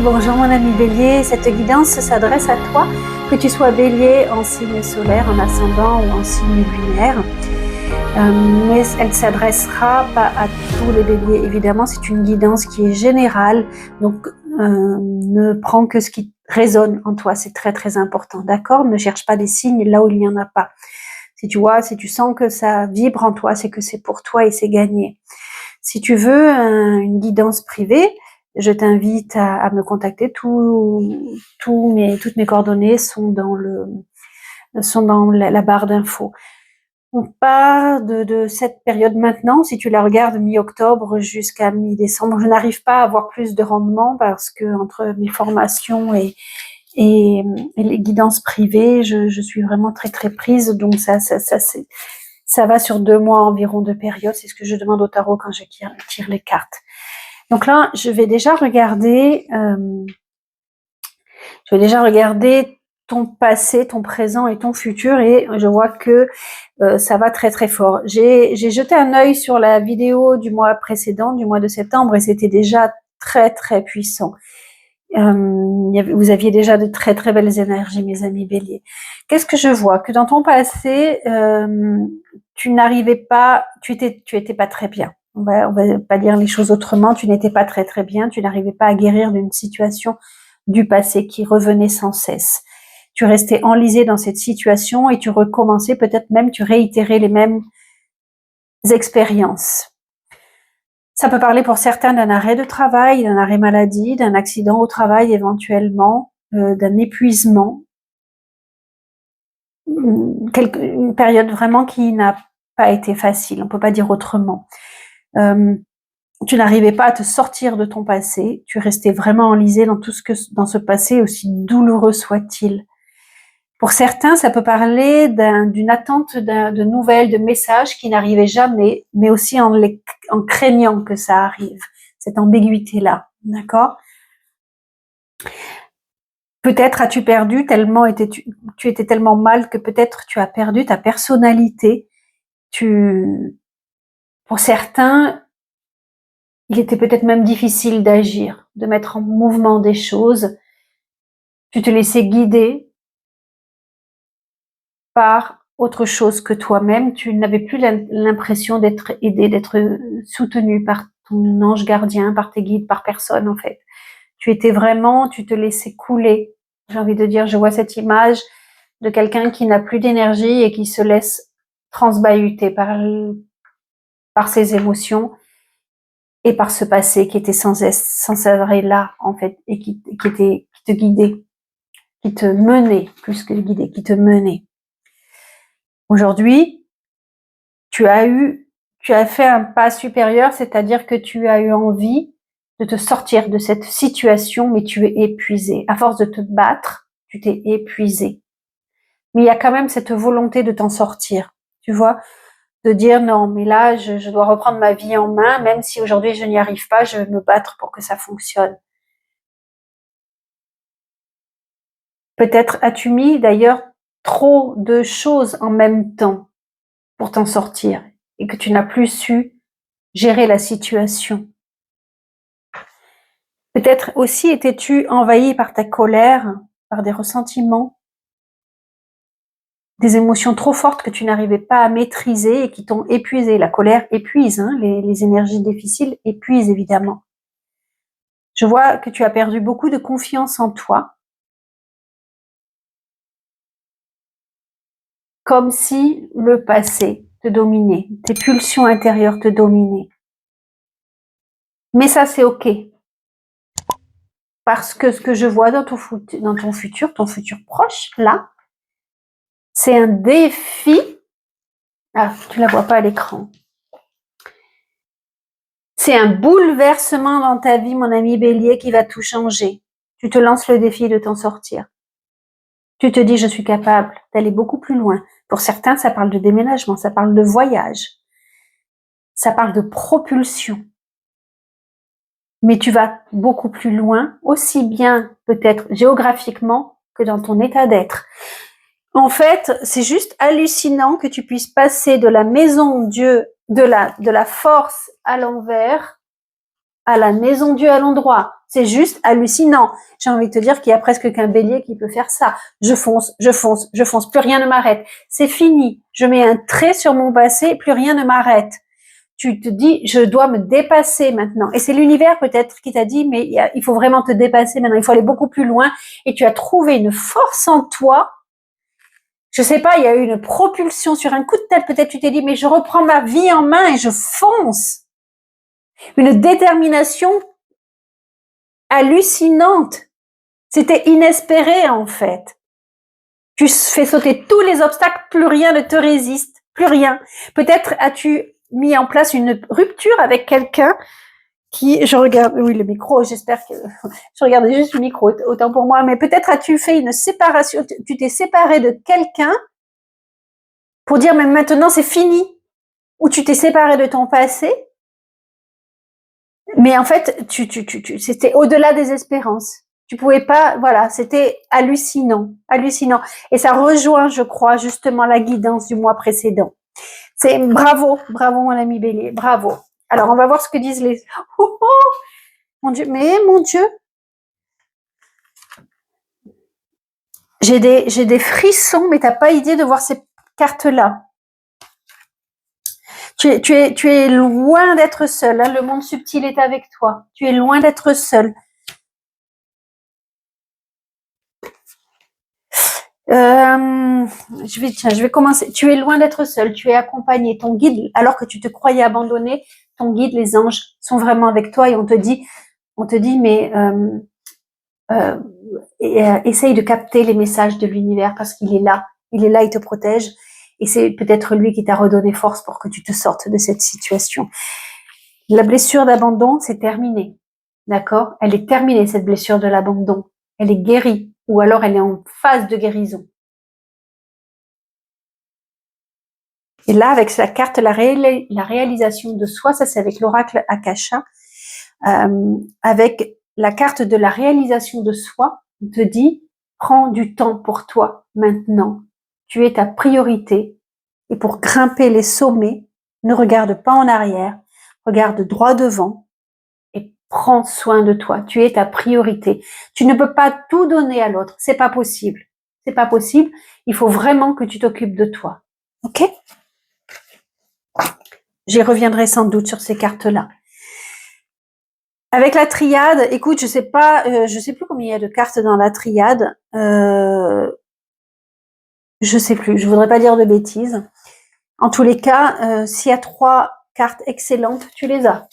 bonjour mon ami Bélier, cette guidance s'adresse à toi, que tu sois Bélier en signe solaire, en ascendant ou en signe lunaire. Mais elle ne s'adressera pas à tous les Béliers, évidemment c'est une guidance qui est générale, donc ne prends que ce qui résonne en toi, c'est très très important, d'accord? Ne cherche pas des signes là où il n'y en a pas. Si tu sens que ça vibre en toi, c'est que c'est pour toi et c'est gagné. Si tu veux une guidance privée, je t'invite à me contacter. Toutes mes coordonnées sont dans la barre d'infos. On part de cette période maintenant. Si tu la regardes mi-octobre jusqu'à mi-décembre, je n'arrive pas à avoir plus de rendement parce que entre mes formations et les guidances privées, je suis vraiment très très prise. Donc ça va sur 2 mois environ de période. C'est ce que je demande au tarot quand je tire les cartes. Donc là, je vais déjà regarder ton passé, ton présent et ton futur, et je vois que ça va très très fort. J'ai jeté un œil sur la vidéo du mois précédent, du mois de septembre, et c'était déjà très très puissant. Vous aviez déjà de très très belles énergies, mes amis Bélier. Qu'est-ce que je vois? Que dans ton passé, tu étais pas très bien. On va pas dire les choses autrement. Tu n'étais pas très très bien. Tu n'arrivais pas à guérir d'une situation du passé qui revenait sans cesse. Tu restais enlisé dans cette situation et tu recommençais, peut-être même tu réitérais les mêmes expériences. Ça peut parler pour certains d'un arrêt de travail, d'un arrêt maladie, d'un accident au travail éventuellement, d'un épuisement. Une période vraiment qui n'a pas été facile, on peut pas dire autrement. Tu n'arrivais pas à te sortir de ton passé, tu restais vraiment enlisé dans ce passé, aussi douloureux soit-il. Pour certains, ça peut parler d'une attente de nouvelles, de messages qui n'arrivaient jamais, mais aussi en craignant que ça arrive. Cette ambiguïté-là, d'accord? Peut-être as-tu perdu tu étais tellement mal que peut-être tu as perdu ta personnalité. Pour certains, il était peut-être même difficile d'agir, de mettre en mouvement des choses. Tu te laissais guider par autre chose que toi-même. Tu n'avais plus l'impression d'être aidé, d'être soutenu par ton ange gardien, par tes guides, par personne en fait. Tu te laissais couler. J'ai envie de dire, je vois cette image de quelqu'un qui n'a plus d'énergie et qui se laisse transbahuter par ses émotions et par ce passé qui était sans arrêt là, en fait, et qui te guidait, qui te menait, plus que guider, qui te menait. Aujourd'hui, tu as fait un pas supérieur, c'est-à-dire que tu as eu envie de te sortir de cette situation, mais tu es épuisé. À force de te battre, tu t'es épuisé. Mais il y a quand même cette volonté de t'en sortir, tu vois, de dire non, mais là, je dois reprendre ma vie en main, même si aujourd'hui je n'y arrive pas, je vais me battre pour que ça fonctionne. Peut-être as-tu mis d'ailleurs trop de choses en même temps pour t'en sortir et que tu n'as plus su gérer la situation. Peut-être aussi étais-tu envahi par ta colère, par des ressentiments, des émotions trop fortes que tu n'arrivais pas à maîtriser et qui t'ont épuisé. La colère épuise, hein, les énergies difficiles épuisent évidemment. Je vois que tu as perdu beaucoup de confiance en toi, comme si le passé te dominait, tes pulsions intérieures te dominaient. Mais ça, c'est ok. Parce que ce que je vois dans ton futur proche, là, c'est un défi. Ah, tu la vois pas à l'écran. C'est un bouleversement dans ta vie, mon ami Bélier, qui va tout changer. Tu te lances le défi de t'en sortir. Tu te dis, je suis capable d'aller beaucoup plus loin. Pour certains, ça parle de déménagement, ça parle de voyage, ça parle de propulsion. Mais tu vas beaucoup plus loin, aussi bien peut-être géographiquement que dans ton état d'être. En fait, c'est juste hallucinant que tu puisses passer de la maison Dieu, de la force à l'envers, à la maison Dieu à l'endroit. C'est juste hallucinant. J'ai envie de te dire qu'il y a presque qu'un bélier qui peut faire ça. Je fonce, je fonce, je fonce. Plus rien ne m'arrête. C'est fini. Je mets un trait sur mon passé. Plus rien ne m'arrête. Tu te dis, je dois me dépasser maintenant. Et c'est l'univers peut-être qui t'a dit, mais il faut vraiment te dépasser maintenant. Il faut aller beaucoup plus loin. Et tu as trouvé une force en toi. Je sais pas, il y a eu une propulsion sur un coup de tête. Peut-être tu t'es dit, mais je reprends ma vie en main et je fonce. Une détermination hallucinante. C'était inespéré en fait. Tu fais sauter tous les obstacles, plus rien ne te résiste, plus rien. Peut-être as-tu mis en place une rupture avec quelqu'un qui, je regarde, oui le micro, j'espère que, je regardais juste le micro, autant pour moi, mais peut-être as-tu fait une séparation, tu t'es séparé de quelqu'un pour dire mais maintenant c'est fini, ou tu t'es séparé de ton passé, mais en fait c'était au-delà des espérances. Tu pouvais pas, voilà, c'était hallucinant, hallucinant. Et ça rejoint, je crois, justement la guidance du mois précédent. C'est bravo, bravo mon ami Bélier, bravo. Alors on va voir ce que disent les. Oh, oh, mon Dieu, mais mon Dieu, j'ai des frissons, mais t'as pas idée de voir ces cartes-là. Tu es loin d'être seul. Hein, le monde subtil est avec toi. Tu es loin d'être seul. Je vais commencer. Tu es loin d'être seul. Tu es accompagné. Ton guide, alors que tu te croyais abandonné, ton guide, les anges, sont vraiment avec toi et on te dit, mais essaye de capter les messages de l'univers parce qu'il est là. Il est là, il te protège. Et c'est peut-être lui qui t'a redonné force pour que tu te sortes de cette situation. La blessure d'abandon, c'est terminé. D'accord? Elle est terminée, cette blessure de l'abandon. Elle est guérie. Ou alors elle est en phase de guérison. Et là, avec la carte, la réalisation de soi, ça c'est avec l'oracle Akasha, avec la carte de la réalisation de soi, on te dit, prends du temps pour toi maintenant. Tu es ta priorité. Et pour grimper les sommets, ne regarde pas en arrière, regarde droit devant et prends soin de toi. Tu es ta priorité. Tu ne peux pas tout donner à l'autre. C'est pas possible. C'est pas possible. Il faut vraiment que tu t'occupes de toi. Ok? J'y reviendrai sans doute sur ces cartes-là. Avec la triade, écoute, je sais plus combien il y a de cartes dans la triade. Je sais plus. Je voudrais pas dire de bêtises. En tous les cas, s'il y a 3 cartes excellentes, tu les as.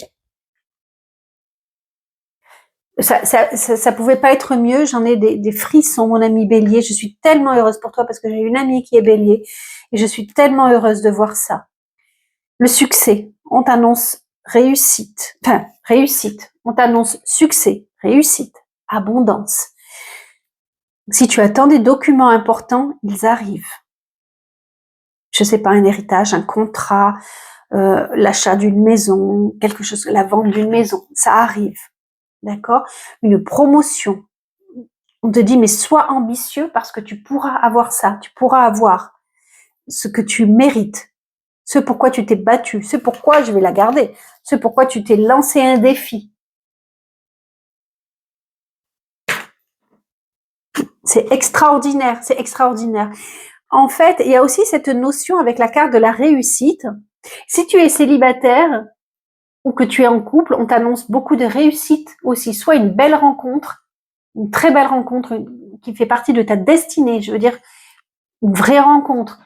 Ça pouvait pas être mieux. J'en ai des frissons, mon ami Bélier. Je suis tellement heureuse pour toi parce que j'ai une amie qui est Bélier et je suis tellement heureuse de voir ça. Le succès, on t'annonce réussite. Enfin, réussite. On t'annonce succès, réussite, abondance. Si tu attends des documents importants, ils arrivent. Je sais pas, un héritage, un contrat, l'achat d'une maison, quelque chose, la vente d'une maison, ça arrive. D'accord? Une promotion. On te dit, mais sois ambitieux parce que tu pourras avoir ça. Tu pourras avoir ce que tu mérites. Ce pourquoi tu t'es battu. Ce pourquoi je vais la garder. Ce pourquoi tu t'es lancé un défi. C'est extraordinaire. C'est extraordinaire. En fait, il y a aussi cette notion avec la carte de la réussite. Si tu es célibataire ou que tu es en couple, on t'annonce beaucoup de réussite aussi. Soit une belle rencontre, une très belle rencontre qui fait partie de ta destinée. Je veux dire, une vraie rencontre.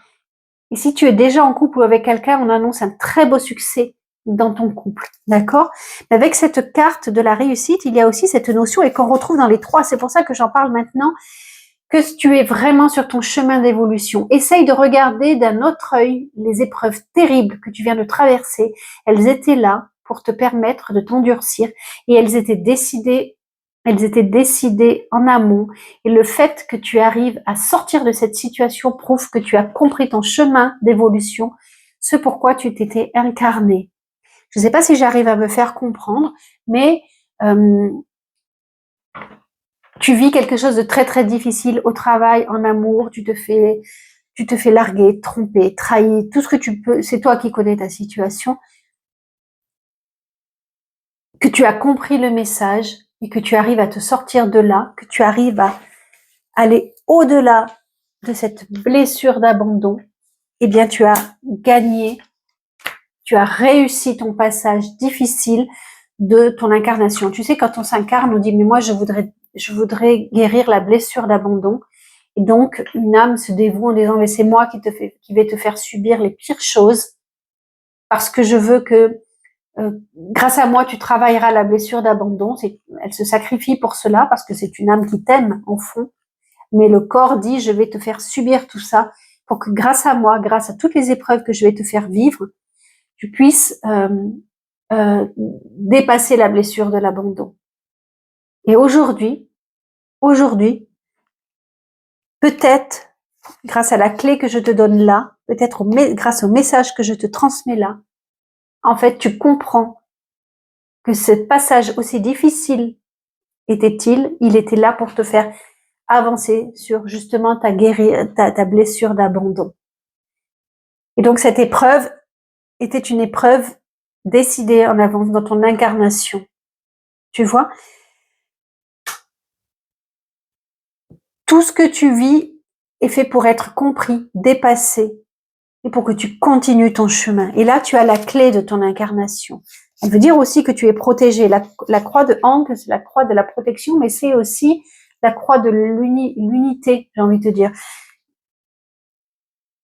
Et si tu es déjà en couple ou avec quelqu'un, on annonce un très beau succès dans ton couple. D'accord? Avec cette carte de la réussite, il y a aussi cette notion et qu'on retrouve dans les 3. C'est pour ça que j'en parle maintenant. Que tu es vraiment sur ton chemin d'évolution. Essaye de regarder d'un autre œil les épreuves terribles que tu viens de traverser. Elles étaient là pour te permettre de t'endurcir et elles étaient décidées en amont. Et le fait que tu arrives à sortir de cette situation prouve que tu as compris ton chemin d'évolution, ce pourquoi tu t'étais incarné. Je ne sais pas si j'arrive à me faire comprendre, mais tu vis quelque chose de très très difficile au travail, en amour, tu te fais larguer, tromper, trahir, tout ce que tu peux, c'est toi qui connais ta situation, que tu as compris le message et que tu arrives à te sortir de là, que tu arrives à aller au-delà de cette blessure d'abandon, eh bien tu as gagné, tu as réussi ton passage difficile de ton incarnation. Tu sais, quand on s'incarne, on dit mais moi je voudrais guérir la blessure d'abandon. Et donc une âme se dévoue en disant mais c'est moi qui vais te faire subir les pires choses parce que je veux que grâce à moi tu travailleras la blessure d'abandon. Elle se sacrifie pour cela parce que c'est une âme qui t'aime en fond. Mais le corps dit je vais te faire subir tout ça pour que grâce à moi, grâce à toutes les épreuves que je vais te faire vivre, tu puisses dépasser la blessure de l'abandon. Et aujourd'hui, peut-être grâce à la clé que je te donne là, peut-être grâce au message que je te transmets là, en fait, tu comprends que ce passage aussi difficile était-il, il était là pour te faire avancer sur justement ta blessure d'abandon. Et donc cette épreuve était une épreuve décidée en avance dans ton incarnation. Tu vois, tout ce que tu vis est fait pour être compris, dépassé, et pour que tu continues ton chemin. Et là, tu as la clé de ton incarnation. Elle veut dire aussi que tu es protégé. La croix de Ankh, c'est la croix de la protection, mais c'est aussi la croix de l'unité, j'ai envie de te dire.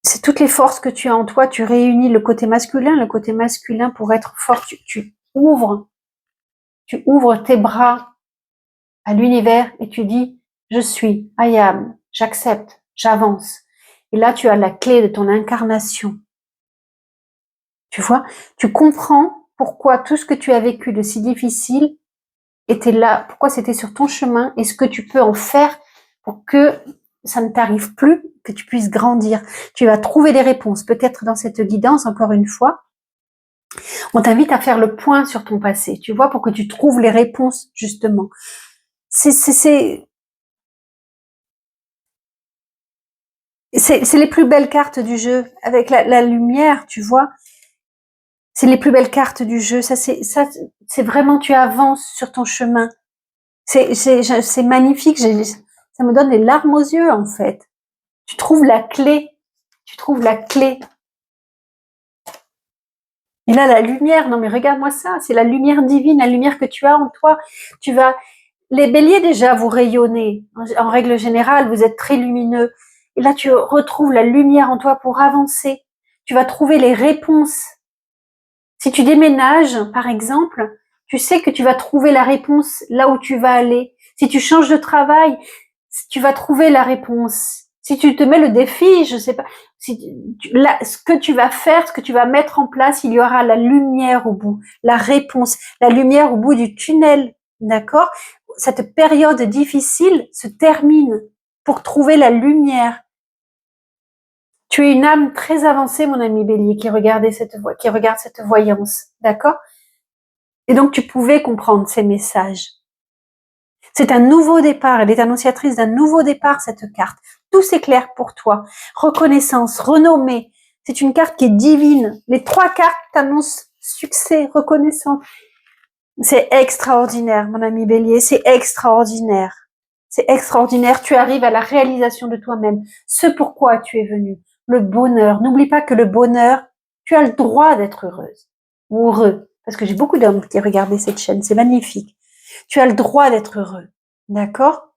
C'est toutes les forces que tu as en toi, tu réunis le côté masculin pour être fort, tu ouvres tes bras à l'univers et tu dis, je suis, I am, j'accepte, j'avance. Et là, tu as la clé de ton incarnation. Tu vois, tu comprends pourquoi tout ce que tu as vécu de si difficile était là, pourquoi c'était sur ton chemin et ce que tu peux en faire pour que ça ne t'arrive plus, que tu puisses grandir. Tu vas trouver des réponses. Peut-être dans cette guidance, encore une fois, on t'invite à faire le point sur ton passé, tu vois, pour que tu trouves les réponses, justement. C'est les plus belles cartes du jeu, avec la lumière, tu vois. C'est les plus belles cartes du jeu. Ça, c'est vraiment, tu avances sur ton chemin. C'est magnifique. Ça me donne des larmes aux yeux, en fait. Tu trouves la clé. Tu trouves la clé. Et là, la lumière, non mais regarde-moi ça, c'est la lumière divine, la lumière que tu as en toi. Les béliers déjà, vous rayonnez. En règle générale, vous êtes très lumineux. Et là, tu retrouves la lumière en toi pour avancer. Tu vas trouver les réponses. Si tu déménages, par exemple, tu sais que tu vas trouver la réponse là où tu vas aller. Si tu changes de travail, tu vas trouver la réponse. Si tu te mets le défi, je sais pas, ce que tu vas faire, ce que tu vas mettre en place, il y aura la lumière au bout, la réponse, la lumière au bout du tunnel, d'accord? Cette période difficile se termine pour trouver la lumière. Tu es une âme très avancée, mon ami Bélier, qui regarde cette voyance, d'accord? Et donc, tu pouvais comprendre ces messages. C'est un nouveau départ. Elle est annonciatrice d'un nouveau départ, cette carte. Tout s'éclaire pour toi. Reconnaissance, renommée. C'est une carte qui est divine. Les 3 cartes t'annoncent succès, reconnaissance. C'est extraordinaire, mon ami Bélier. C'est extraordinaire. C'est extraordinaire. Tu arrives à la réalisation de toi-même. Ce pourquoi tu es venu. Le bonheur. N'oublie pas que le bonheur, tu as le droit d'être heureuse. Ou heureux. Parce que j'ai beaucoup d'hommes qui regardaient cette chaîne. C'est magnifique. Tu as le droit d'être heureux. D'accord?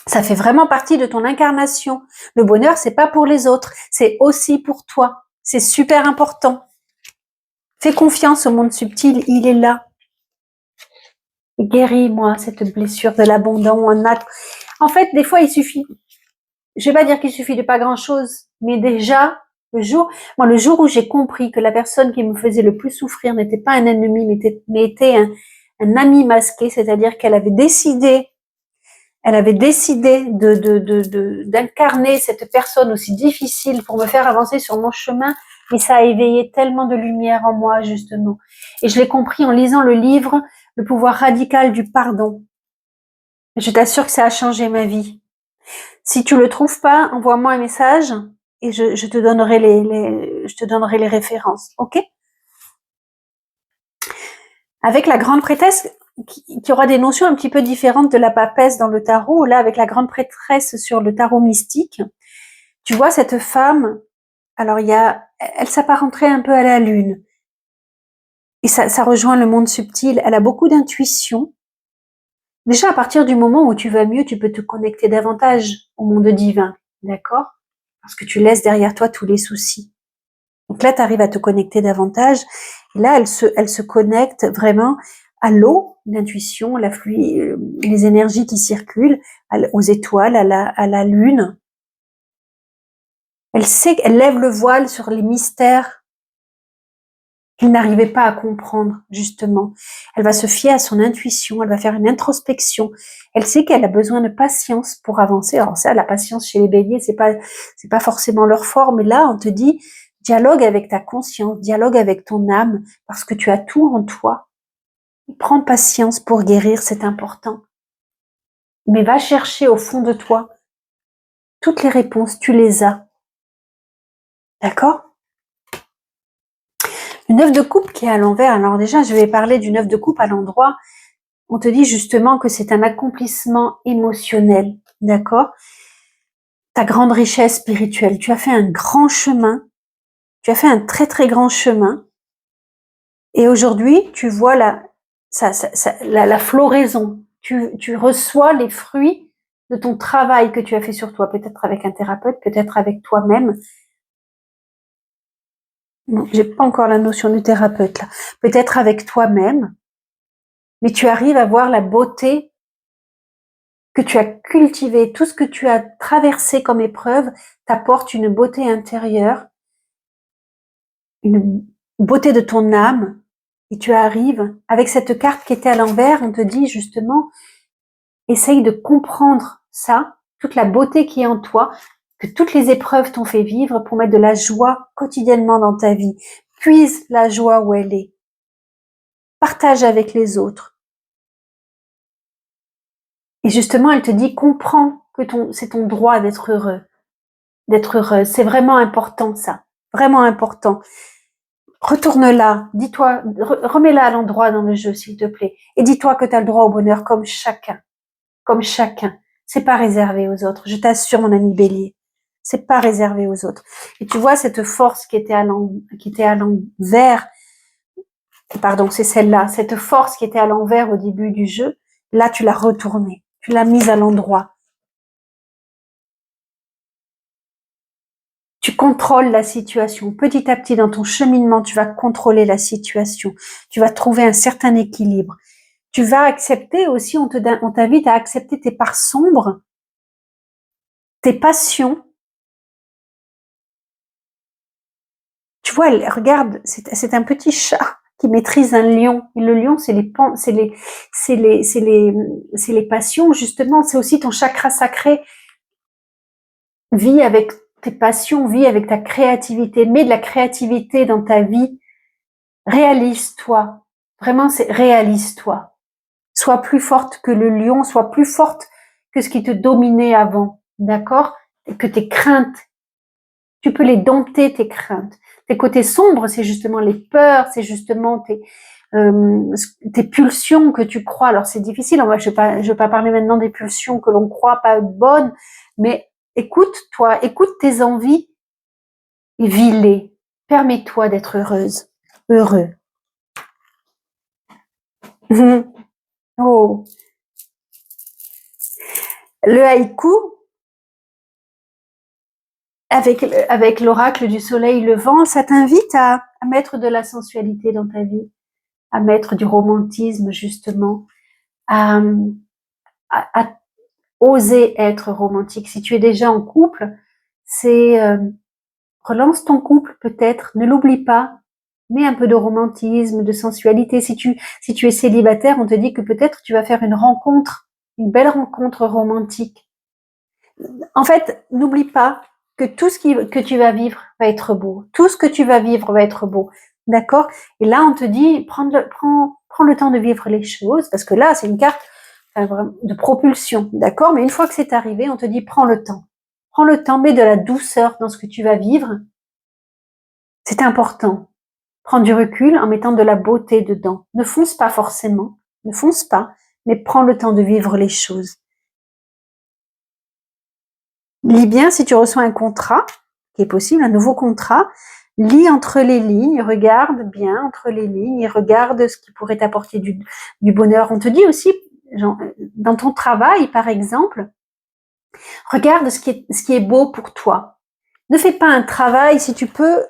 Ça fait vraiment partie de ton incarnation. Le bonheur, c'est pas pour les autres. C'est aussi pour toi. C'est super important. Fais confiance au monde subtil. Il est là. Guéris-moi cette blessure de l'abandon. En fait, des fois, il suffit, je vais pas dire qu'il suffit de pas grand chose, mais déjà, le jour où j'ai compris que la personne qui me faisait le plus souffrir n'était pas un ennemi, mais était un ami masqué, c'est-à-dire qu'elle avait décidé d'incarner cette personne aussi difficile pour me faire avancer sur mon chemin, mais ça a éveillé tellement de lumière en moi, justement. Et je l'ai compris en lisant le livre Le pouvoir radical du pardon. Je t'assure que ça a changé ma vie. Si tu le trouves pas, envoie-moi un message et je te donnerai les références, ok? Avec la grande prêtresse, qui aura des notions un petit peu différentes de la papesse dans le tarot. Là, avec la grande prêtresse sur le tarot mystique, tu vois cette femme, alors elle s'apparenterait un peu à la lune. Et ça rejoint le monde subtil. Elle a beaucoup d'intuition. Déjà, à partir du moment où tu vas mieux, tu peux te connecter davantage au monde divin. D'accord? Parce que tu laisses derrière toi tous les soucis. Donc là, tu arrives à te connecter davantage. Et là, elle se connecte vraiment à l'eau, l'intuition, la fluide, les énergies qui circulent, aux étoiles, à la lune. Elle sait qu'elle lève le voile sur les mystères qu'elle n'arrivait pas à comprendre, justement. Elle va se fier à son intuition, elle va faire une introspection. Elle sait qu'elle a besoin de patience pour avancer. Alors ça, la patience chez les béliers, c'est pas forcément leur fort, mais là, on te dit, dialogue avec ta conscience, dialogue avec ton âme, parce que tu as tout en toi. Prends patience pour guérir, c'est important. Mais va chercher au fond de toi toutes les réponses, tu les as. D'accord? Une œuf de coupe qui est à l'envers. Alors déjà, je vais parler d'une œuf de coupe à l'endroit. On te dit justement que c'est un accomplissement émotionnel. D'accord? Ta grande richesse spirituelle. Tu as fait un grand chemin. Tu as fait un très très grand chemin. Et aujourd'hui, tu vois la floraison. Tu reçois les fruits de ton travail que tu as fait sur toi. Peut-être avec un thérapeute, peut-être avec toi-même. Non, j'ai pas encore la notion du thérapeute là. Peut-être avec toi-même, mais tu arrives à voir la beauté que tu as cultivée, tout ce que tu as traversé comme épreuve t'apporte une beauté intérieure, une beauté de ton âme, et tu arrives avec cette carte qui était à l'envers, on te dit justement, essaye de comprendre ça, toute la beauté qui est en toi, que toutes les épreuves t'ont fait vivre pour mettre de la joie quotidiennement dans ta vie. Puise la joie où elle est. Partage avec les autres. Et justement, elle te dit, comprends que c'est ton droit d'être heureux, d'être heureuse. C'est vraiment important, ça. Vraiment important. Retourne là. Dis-toi, remets-la à l'endroit dans le jeu, s'il te plaît. Et dis-toi que tu as le droit au bonheur comme chacun. Comme chacun. C'est pas réservé aux autres. Je t'assure, mon ami Bélier. C'est pas réservé aux autres. Et tu vois cette force qui était à l'envers. Pardon, c'est celle-là. Cette force qui était à l'envers au début du jeu. Là, tu l'as retournée. Tu l'as mise à l'endroit. Tu contrôles la situation. Petit à petit, dans ton cheminement, tu vas contrôler la situation. Tu vas trouver un certain équilibre. Tu vas accepter aussi, on t'invite à accepter tes parts sombres, tes passions. Tu vois, regarde, c'est un petit chat qui maîtrise un lion. Et le lion, c'est les passions, justement. C'est aussi ton chakra sacré. Vis avec tes passions, vis avec ta créativité. Mets de la créativité dans ta vie. Réalise-toi. Vraiment, c'est réalise-toi. Sois plus forte que le lion, sois plus forte que ce qui te dominait avant. D'accord? Et que tes craintes, tu peux les dompter, tes craintes. Tes côtés sombres, c'est justement les peurs, c'est justement tes pulsions que tu crois. Alors c'est difficile, je vais pas parler maintenant des pulsions que l'on croit pas bonnes, mais écoute-toi, écoute tes envies et vis-les. Permets-toi d'être heureuse, heureux. Oh. Le haïku, avec l'oracle du soleil levant, ça t'invite à mettre de la sensualité dans ta vie, à mettre du romantisme justement, à, à oser être romantique. Si tu es déjà en couple, c'est relance ton couple peut-être, ne l'oublie pas, mets un peu de romantisme, de sensualité. Si tu es célibataire, on te dit que peut-être tu vas faire une rencontre, une belle rencontre romantique. En fait, n'oublie pas que tout ce que tu vas vivre va être beau. Tout ce que tu vas vivre va être beau. D'accord? Et là, on te dit, prends le temps de vivre les choses, parce que là, c'est une carte de propulsion. D'accord? Mais une fois que c'est arrivé, on te dit, prends le temps. Prends le temps, mets de la douceur dans ce que tu vas vivre. C'est important. Prends du recul en mettant de la beauté dedans. Ne fonce pas forcément, ne fonce pas, mais prends le temps de vivre les choses. Lis bien si tu reçois un contrat, qui est possible, un nouveau contrat, lis entre les lignes, regarde bien entre les lignes et regarde ce qui pourrait t'apporter du bonheur. On te dit aussi, genre, dans ton travail par exemple, regarde ce qui est beau pour toi. Ne fais pas un travail, si tu peux,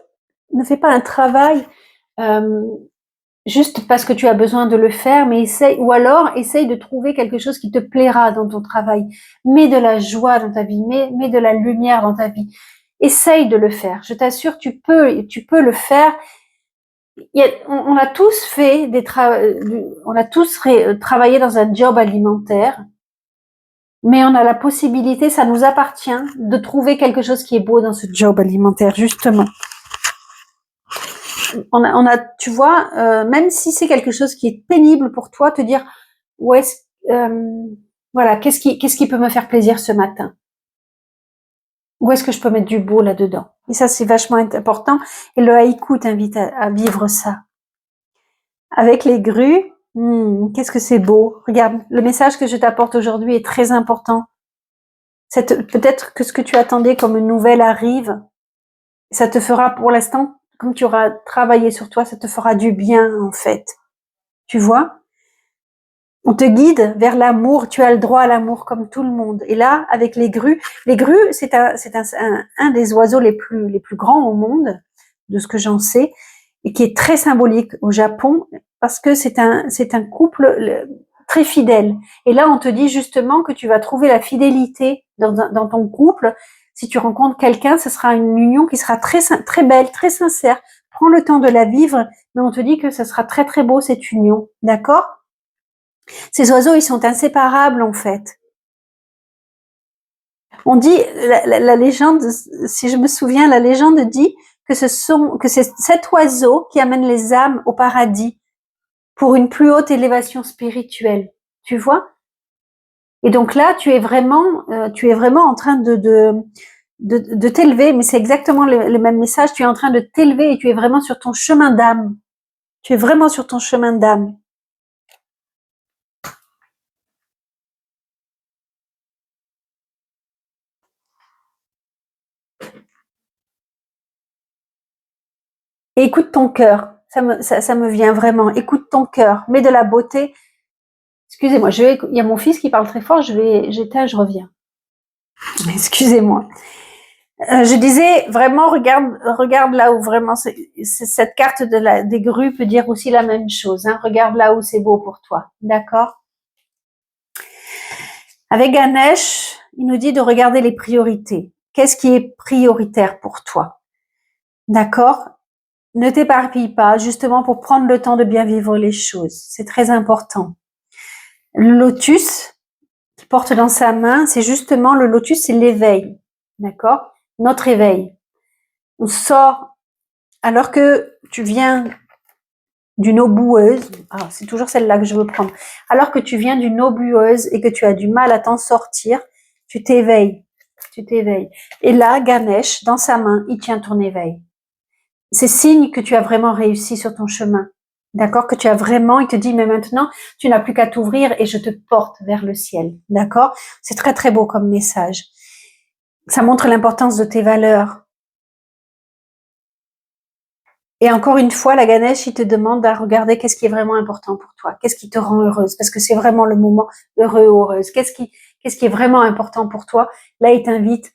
ne fais pas un travail juste parce que tu as besoin de le faire, mais essaye de trouver quelque chose qui te plaira dans ton travail. Mets de la joie dans ta vie, mets de la lumière dans ta vie. Essaye de le faire. Je t'assure, tu peux le faire. On a tous fait travaillé dans un job alimentaire, mais on a la possibilité, ça nous appartient, de trouver quelque chose qui est beau dans ce job alimentaire, justement. Tu vois, même si c'est quelque chose qui est pénible pour toi, te dire, voilà, qu'est-ce qui peut me faire plaisir ce matin? Où est-ce que je peux mettre du beau là-dedans? Et ça, c'est vachement important. Et le haïku t'invite à vivre ça. Avec les grues, qu'est-ce que c'est beau. Regarde, le message que je t'apporte aujourd'hui est très important. Peut-être que ce que tu attendais comme une nouvelle arrive. Ça te fera, pour l'instant, comme tu auras travaillé sur toi, ça te fera du bien, en fait. Tu vois? On te guide vers l'amour, tu as le droit à l'amour comme tout le monde. Et là, avec les grues, c'est un des oiseaux les plus grands au monde, de ce que j'en sais, et qui est très symbolique au Japon, parce que c'est un couple très fidèle. Et là, on te dit justement que tu vas trouver la fidélité dans ton couple. Si tu rencontres quelqu'un, ce sera une union qui sera très, très belle, très sincère. Prends le temps de la vivre, mais on te dit que ce sera très, très beau, cette union. D'accord? Ces oiseaux, ils sont inséparables, en fait. On dit, la légende, si je me souviens, la légende dit que c'est cet oiseau qui amène les âmes au paradis pour une plus haute élévation spirituelle. Tu vois? Et donc là, tu es vraiment en train de t'élever, mais c'est exactement le même message. Tu es en train de t'élever et tu es vraiment sur ton chemin d'âme. Tu es vraiment sur ton chemin d'âme. Et écoute ton cœur. Ça me vient vraiment. Écoute ton cœur. Mets de la beauté. Excusez-moi, il y a mon fils qui parle très fort. J'éteins, je reviens. Excusez-moi. Je disais vraiment, regarde là où vraiment cette carte des grues peut dire aussi la même chose. Hein. Regarde là où c'est beau pour toi. D'accord? Avec Ganesh, il nous dit de regarder les priorités. Qu'est-ce qui est prioritaire pour toi? D'accord? Ne t'éparpille pas, justement pour prendre le temps de bien vivre les choses. C'est très important. Le lotus qu'il porte dans sa main, c'est justement le lotus, c'est l'éveil. D'accord? Notre éveil. On sort, alors que tu viens d'une eau boueuse, c'est toujours celle-là que je veux prendre, alors que tu viens d'une eau boueuse et que tu as du mal à t'en sortir, tu t'éveilles. Et là, Ganesh, dans sa main, il tient ton éveil. C'est signe que tu as vraiment réussi sur ton chemin. D'accord? Que tu as vraiment, il te dit, mais maintenant, tu n'as plus qu'à t'ouvrir et je te porte vers le ciel. D'accord? C'est très, très beau comme message. Ça montre l'importance de tes valeurs. Et encore une fois, la Ganesh, il te demande à regarder qu'est-ce qui est vraiment important pour toi. Qu'est-ce qui te rend heureuse? Parce que c'est vraiment le moment heureux ou heureuse. Qu'est-ce qui est vraiment important pour toi? Là, il t'invite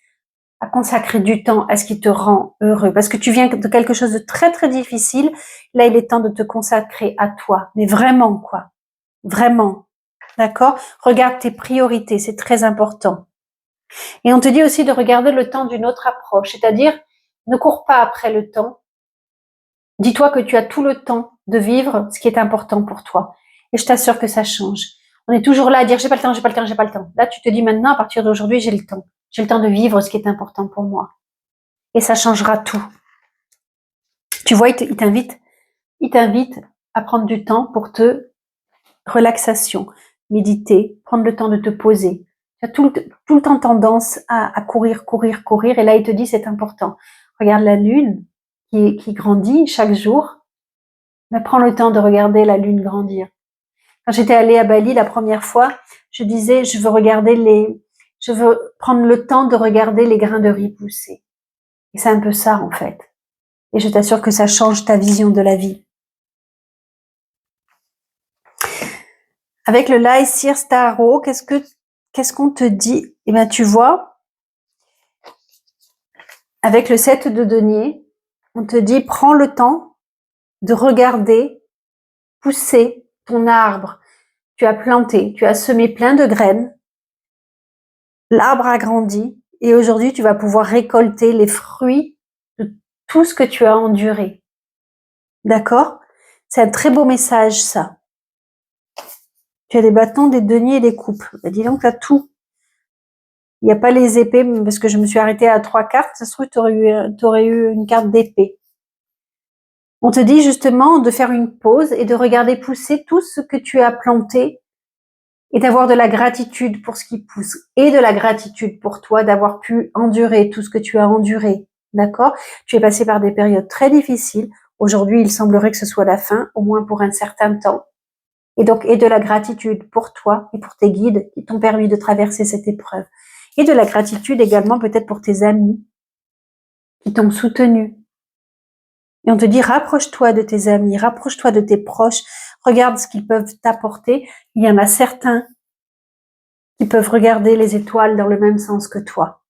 à consacrer du temps à ce qui te rend heureux. Parce que tu viens de quelque chose de très, très difficile. Là, il est temps de te consacrer à toi. Mais vraiment, quoi. Vraiment. D'accord? Regarde tes priorités. C'est très important. Et on te dit aussi de regarder le temps d'une autre approche. C'est-à-dire, ne cours pas après le temps. Dis-toi que tu as tout le temps de vivre ce qui est important pour toi. Et je t'assure que ça change. On est toujours là à dire, j'ai pas le temps, j'ai pas le temps, j'ai pas le temps. Là, tu te dis maintenant, à partir d'aujourd'hui, j'ai le temps. J'ai le temps de vivre ce qui est important pour moi. Et ça changera tout. Tu vois, il t'invite à prendre du temps pour relaxation, méditer, prendre le temps de te poser. Tu as tout le temps tendance à courir. Et là, il te dit, c'est important. Regarde la lune qui grandit chaque jour. Mais prends le temps de regarder la lune grandir. Quand j'étais allée à Bali la première fois, je disais, je veux prendre le temps de regarder les grains de riz pousser. Et c'est un peu ça, en fait. Et je t'assure que ça change ta vision de la vie. Avec le Lycir Starro, qu'est-ce qu'on te dit? Eh bien, tu vois, avec le 7 de denier, on te dit, prends le temps de regarder pousser ton arbre. Tu as planté, tu as semé plein de graines. L'arbre a grandi et aujourd'hui, tu vas pouvoir récolter les fruits de tout ce que tu as enduré. D'accord? C'est un très beau message, ça. Tu as des bâtons, des deniers et des coupes. Ben, dis donc, tu as tout. Il n'y a pas les épées, parce que je me suis arrêtée à 3 cartes. Ça se trouve, tu aurais eu une carte d'épée. On te dit justement de faire une pause et de regarder pousser tout ce que tu as planté et d'avoir de la gratitude pour ce qui pousse et de la gratitude pour toi d'avoir pu endurer tout ce que tu as enduré. D'accord? Tu es passé par des périodes très difficiles. Aujourd'hui, il semblerait que ce soit la fin, au moins pour un certain temps. Et donc, et de la gratitude pour toi et pour tes guides qui t'ont permis de traverser cette épreuve. Et de la gratitude également peut-être pour tes amis qui t'ont soutenu. Et on te dit, rapproche-toi de tes amis, rapproche-toi de tes proches, regarde ce qu'ils peuvent t'apporter. Il y en a certains qui peuvent regarder les étoiles dans le même sens que toi.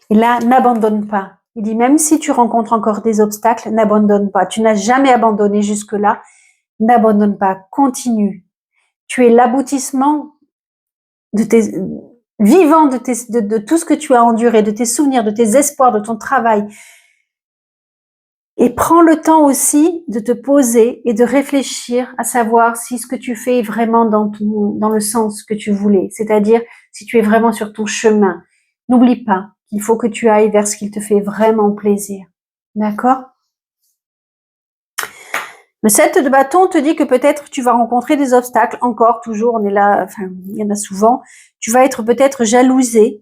Et là, n'abandonne pas. Il dit, même si tu rencontres encore des obstacles, n'abandonne pas. Tu n'as jamais abandonné jusque-là. N'abandonne pas. Continue. Tu es l'aboutissement de tes vivant de tout ce que tu as enduré, de tes souvenirs, de tes espoirs, de ton travail. Et prends le temps aussi de te poser et de réfléchir à savoir si ce que tu fais est vraiment dans le sens que tu voulais. C'est-à-dire, si tu es vraiment sur ton chemin. N'oublie pas qu'il faut que tu ailles vers ce qui te fait vraiment plaisir. D'accord? Le 7 de bâton te dit que peut-être tu vas rencontrer des obstacles. Encore, toujours, on est là, enfin, il y en a souvent. Tu vas être peut-être jalousé.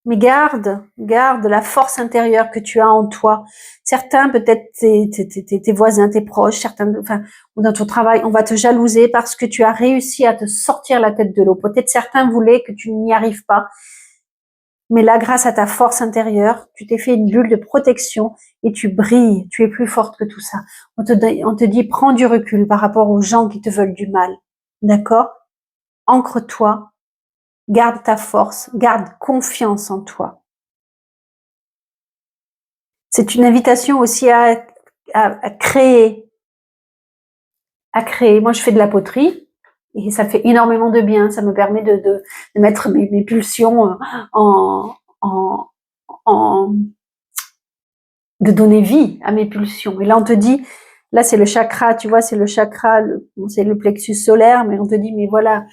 Mais garde la force intérieure que tu as en toi. Certains, peut-être tes voisins, tes proches, certains, enfin, ou dans ton travail, on va te jalouser parce que tu as réussi à te sortir la tête de l'eau. Peut-être certains voulaient que tu n'y arrives pas. Mais là, grâce à ta force intérieure, tu t'es fait une bulle de protection et tu brilles. Tu es plus forte que tout ça. On te dit, prends du recul par rapport aux gens qui te veulent du mal. D'accord? Ancre-toi. Garde ta force, garde confiance en toi. C'est une invitation aussi à créer. À créer. Moi, je fais de la poterie et ça fait énormément de bien. Ça me permet de mettre mes pulsions de donner vie à mes pulsions. Et là, on te dit, là, c'est le chakra, tu vois, c'est le chakra, c'est le plexus solaire, mais on te dit, mais voilà,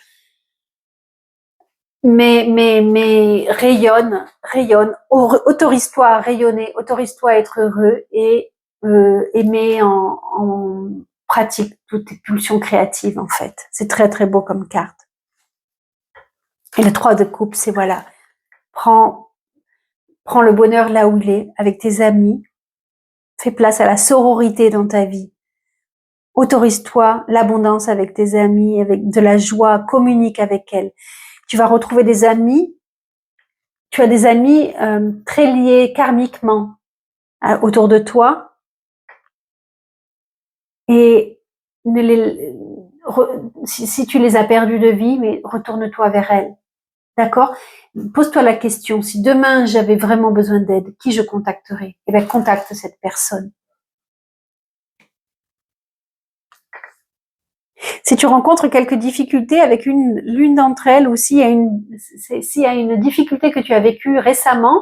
mais rayonne, autorise-toi à rayonner, autorise-toi à être heureux et mets en pratique toutes tes pulsions créatives en fait. C'est très très beau comme carte. Et le 3 de coupe, c'est voilà, prends le bonheur là où il est, avec tes amis, fais place à la sororité dans ta vie. Autorise-toi l'abondance avec tes amis, avec de la joie, communique avec elles. Tu vas retrouver des amis. Tu as des amis très liés karmiquement autour de toi et si tu les as perdus de vie, mais retourne-toi vers elles. D'accord? Pose-toi la question, si demain j'avais vraiment besoin d'aide, qui je contacterais? Eh bien, contacte cette personne. Si tu rencontres quelques difficultés avec l'une d'entre elles ou s'il y a une difficulté que tu as vécue récemment,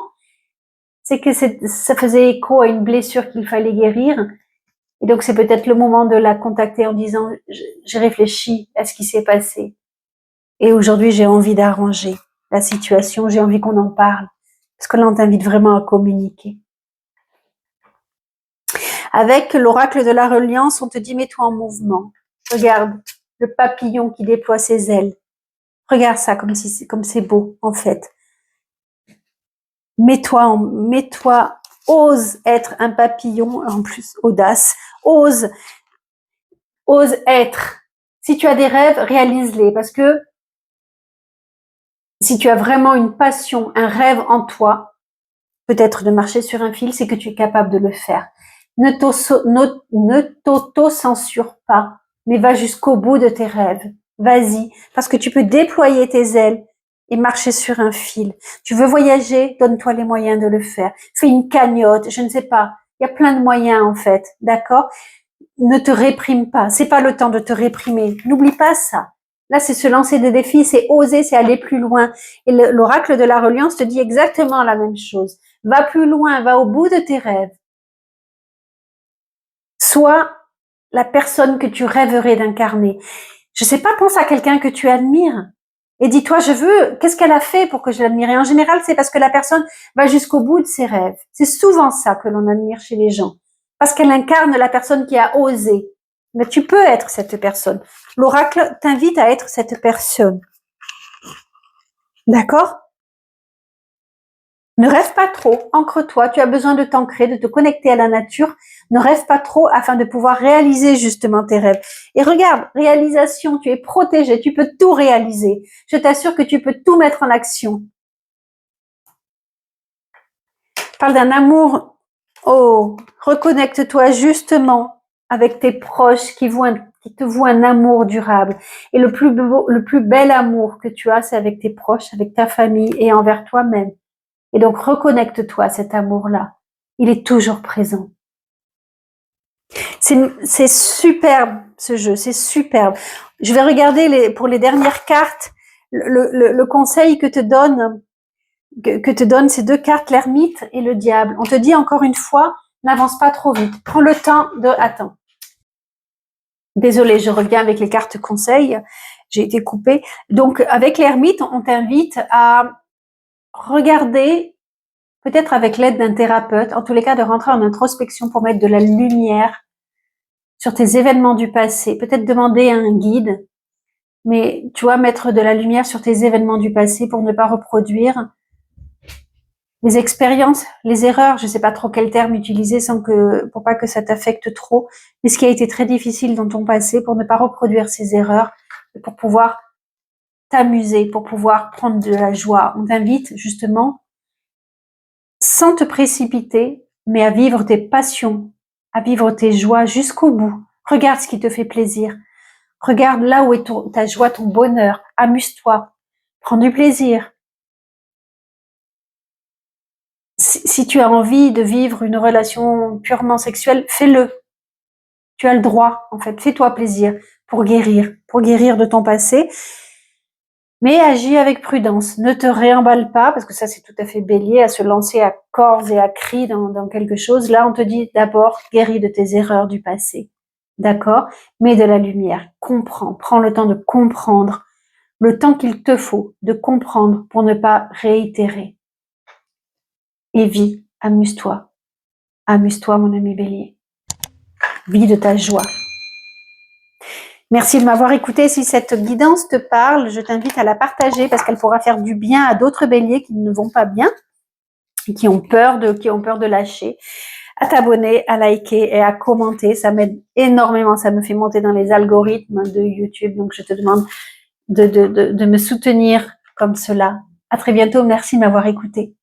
c'est que ça faisait écho à une blessure qu'il fallait guérir. Et donc, c'est peut-être le moment de la contacter en disant, j'ai réfléchi à ce qui s'est passé. Et aujourd'hui, j'ai envie d'arranger la situation, j'ai envie qu'on en parle. Parce que là, on t'invite vraiment à communiquer. Avec l'oracle de la reliance, on te dit, mets-toi en mouvement. Regarde le papillon qui déploie ses ailes. Regarde ça comme c'est beau, en fait. Mets-toi, ose être un papillon, en plus, audace. Ose être Si tu as des rêves, réalise-les, parce que si tu as vraiment une passion, un rêve en toi, peut-être de marcher sur un fil, c'est que tu es capable de le faire. Ne t'auto-censure pas, mais va jusqu'au bout de tes rêves. Vas-y, parce que tu peux déployer tes ailes et marcher sur un fil. Tu veux voyager, donne-toi les moyens de le faire. Fais une cagnotte, je ne sais pas. Il y a plein de moyens en fait, d'accord? Ne te réprime pas. C'est pas le temps de te réprimer. N'oublie pas ça. Là, c'est se lancer des défis, c'est oser, c'est aller plus loin. Et l'oracle de la reliance te dit exactement la même chose. Va plus loin, va au bout de tes rêves. Sois la personne que tu rêverais d'incarner. Je sais pas, pense à quelqu'un que tu admires. Et dis-toi, qu'est-ce qu'elle a fait pour que je l'admire? Et en général, c'est parce que la personne va jusqu'au bout de ses rêves. C'est souvent ça que l'on admire chez les gens. Parce qu'elle incarne la personne qui a osé. Mais tu peux être cette personne. L'oracle t'invite à être cette personne. D'accord? Ne rêve pas trop, ancre-toi, tu as besoin de t'ancrer, de te connecter à la nature. Ne rêve pas trop afin de pouvoir réaliser justement tes rêves. Et regarde, réalisation, tu es protégé, tu peux tout réaliser. Je t'assure que tu peux tout mettre en action. Parle d'un amour. Oh, reconnecte-toi justement avec tes proches qui te vouent un amour durable. Et le plus bel amour que tu as, c'est avec tes proches, avec ta famille et envers toi-même. Et donc, reconnecte-toi à cet amour-là. Il est toujours présent. C'est superbe, ce jeu. C'est superbe. Je vais regarder pour les dernières cartes, le conseil que te donnent ces deux cartes, l'ermite et le diable. On te dit encore une fois, n'avance pas trop vite. Prends le temps de... Attends. Désolée, je reviens avec les cartes conseils. J'ai été coupée. Donc, avec l'ermite, on t'invite à regarder, peut-être avec l'aide d'un thérapeute, en tous les cas de rentrer en introspection pour mettre de la lumière sur tes événements du passé. Peut-être demander à un guide, mais tu vois, mettre de la lumière sur tes événements du passé pour ne pas reproduire les expériences, les erreurs, je sais pas trop quel terme utiliser pour pas que ça t'affecte trop, mais ce qui a été très difficile dans ton passé pour ne pas reproduire ces erreurs, pour pouvoir t'amuser, pour pouvoir prendre de la joie. On t'invite justement, sans te précipiter, mais à vivre tes passions, à vivre tes joies jusqu'au bout. Regarde ce qui te fait plaisir. Regarde là où est ta joie, ton bonheur. Amuse-toi. Prends du plaisir. Si tu as envie de vivre une relation purement sexuelle, fais-le. Tu as le droit, en fait. Fais-toi plaisir pour guérir de ton passé. Mais agis avec prudence. Ne te réemballe pas, parce que ça, c'est tout à fait bélier, à se lancer à corps et à cris dans quelque chose. Là, on te dit d'abord, guéris de tes erreurs du passé. D'accord? Mets de la lumière. Comprends. Prends le temps de comprendre. Le temps qu'il te faut de comprendre pour ne pas réitérer. Et vis. Amuse-toi. Amuse-toi, mon ami bélier. Vis de ta joie. Merci de m'avoir écouté. Si cette guidance te parle, je t'invite à la partager parce qu'elle pourra faire du bien à d'autres béliers qui ne vont pas bien et qui ont peur de lâcher. À t'abonner, à liker et à commenter. Ça m'aide énormément. Ça me fait monter dans les algorithmes de YouTube. Donc, je te demande de me soutenir comme cela. À très bientôt. Merci de m'avoir écouté.